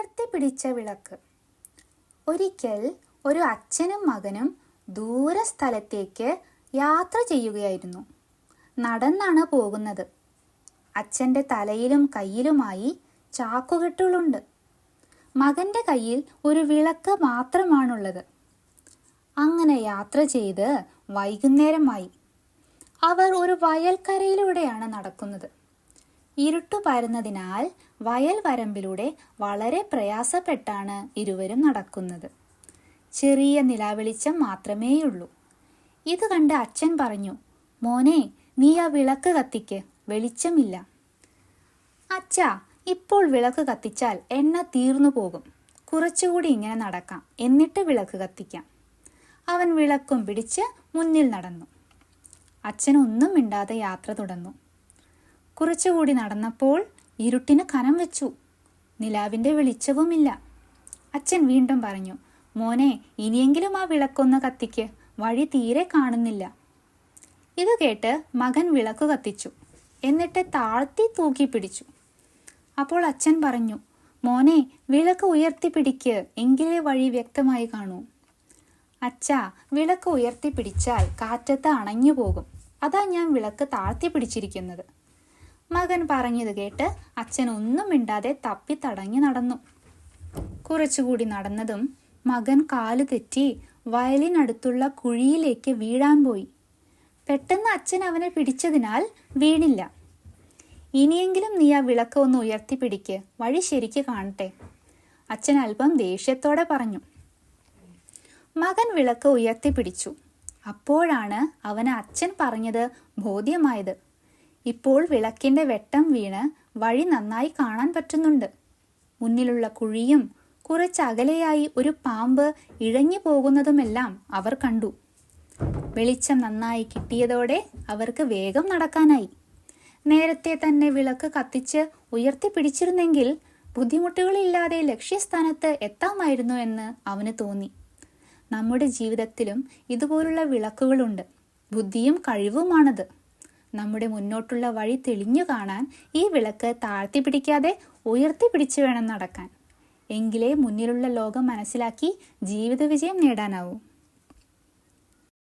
ഉയർത്തിപ്പിടിച്ച വിളക്ക്. ഒരിക്കൽ ഒരു അച്ഛനും മകനും ദൂരസ്ഥലത്തേക്ക് യാത്ര ചെയ്യുകയായിരുന്നു. നടന്നാണ് പോകുന്നത്. അച്ഛൻ്റെ തലയിലും കയ്യിലുമായി ചാക്കുകെട്ടുകളുണ്ട്. മകൻ്റെ കയ്യിൽ ഒരു വിളക്ക് മാത്രമാണുള്ളത്. അങ്ങനെ യാത്ര ചെയ്ത് വൈകുന്നേരമായി. അവർ ഒരു വയൽക്കരയിലൂടെയാണ് നടക്കുന്നത്. ഇരുട്ടു പരന്നതിനാൽ വയൽ വരമ്പിലൂടെ വളരെ പ്രയാസപ്പെട്ടാണ് ഇരുവരും നടക്കുന്നത്. ചെറിയ നിലാവെളിച്ചം മാത്രമേയുള്ളൂ. ഇത് കണ്ട് അച്ഛൻ പറഞ്ഞു, മോനെ, നീ ആ വിളക്ക് കത്തിക്ക്, വെളിച്ചമില്ല. അച്ഛാ, ഇപ്പോൾ വിളക്ക് കത്തിച്ചാൽ എണ്ണ തീർന്നു പോകും. കുറച്ചുകൂടി ഇങ്ങനെ നടക്കാം, എന്നിട്ട് വിളക്ക് കത്തിക്കാം. അവൻ വിളക്കും പിടിച്ച് മുന്നിൽ നടന്നു. അച്ഛനൊന്നും മിണ്ടാതെ യാത്ര തുടർന്നു. കുറച്ചുകൂടി നടന്നപ്പോൾ ഇരുട്ടിന് കനം വെച്ചു. നിലാവിൻ്റെ വെളിച്ചവുമില്ല. അച്ഛൻ വീണ്ടും പറഞ്ഞു, മോനെ, ഇനിയെങ്കിലും ആ വിളക്കൊന്ന് കത്തിക്ക്, വഴി തീരെ കാണുന്നില്ല. ഇത് കേട്ട് മകൻ വിളക്ക് കത്തിച്ചു. എന്നിട്ട് താഴ്ത്തി തൂക്കി പിടിച്ചു. അപ്പോൾ അച്ഛൻ പറഞ്ഞു, മോനെ, വിളക്ക് ഉയർത്തിപ്പിടിക്ക്, എങ്കിലേ വഴി വ്യക്തമായി കാണൂ. അച്ഛാ, വിളക്ക് ഉയർത്തിപ്പിടിച്ചാൽ കാറ്റത്ത് അണഞ്ഞു പോകും. അതാ ഞാൻ വിളക്ക് താഴ്ത്തി പിടിച്ചിരിക്കുന്നത്. മകൻ പറഞ്ഞത് കേട്ട് അച്ഛൻ ഒന്നും മിണ്ടാതെ തപ്പി തടഞ്ഞു നടന്നു. കുറച്ചുകൂടി നടന്നതും മകൻ കാല് തെറ്റി വയലിനടുത്തുള്ള കുഴിയിലേക്ക് വീഴാൻ പോയി. പെട്ടെന്ന് അച്ഛൻ അവനെ പിടിച്ചതിനാൽ വീണില്ല. ഇനിയെങ്കിലും നീ ആ വിളക്ക് ഒന്ന് ഉയർത്തിപ്പിടിക്ക്, വഴി ശരിക്ക് കാണട്ടെ. അച്ഛൻ അല്പം ദേഷ്യത്തോടെ പറഞ്ഞു. മകൻ വിളക്ക് ഉയർത്തിപ്പിടിച്ചു. അപ്പോഴാണ് അവന് അച്ഛൻ പറഞ്ഞത് ബോധ്യമായത്. ഇപ്പോൾ വിളക്കിൻ്റെ വെട്ടം വീണ് വഴി നന്നായി കാണാൻ പറ്റുന്നുണ്ട്. മുന്നിലുള്ള കുഴിയും കുറച്ചകലെയായി ഒരു പാമ്പ് ഇഴഞ്ഞു പോകുന്നതുമെല്ലാം അവർ കണ്ടു. വെളിച്ചം നന്നായി കിട്ടിയതോടെ അവർക്ക് വേഗം നടക്കാനായി. നേരത്തെ തന്നെ വിളക്ക് കത്തിച്ച് ഉയർത്തിപ്പിടിച്ചിരുന്നെങ്കിൽ ബുദ്ധിമുട്ടുകളില്ലാതെ ലക്ഷ്യസ്ഥാനത്ത് എത്താമായിരുന്നു എന്ന് അവന് തോന്നി. നമ്മുടെ ജീവിതത്തിലും ഇതുപോലുള്ള വിളക്കുകളുണ്ട്. ബുദ്ധിയും കഴിവുമാണത്. നമ്മുടെ മുന്നോട്ടുള്ള വഴി തെളിഞ്ഞു കാണാൻ ഈ വിളക്ക് താഴ്ത്തി പിടിക്കാതെ ഉയർത്തിപ്പിടിച്ച് വേണം നടക്കാൻ. എങ്കിലേ മുന്നിലുള്ള ലോകം മനസ്സിലാക്കി ജീവിത വിജയം നേടാനാവൂ.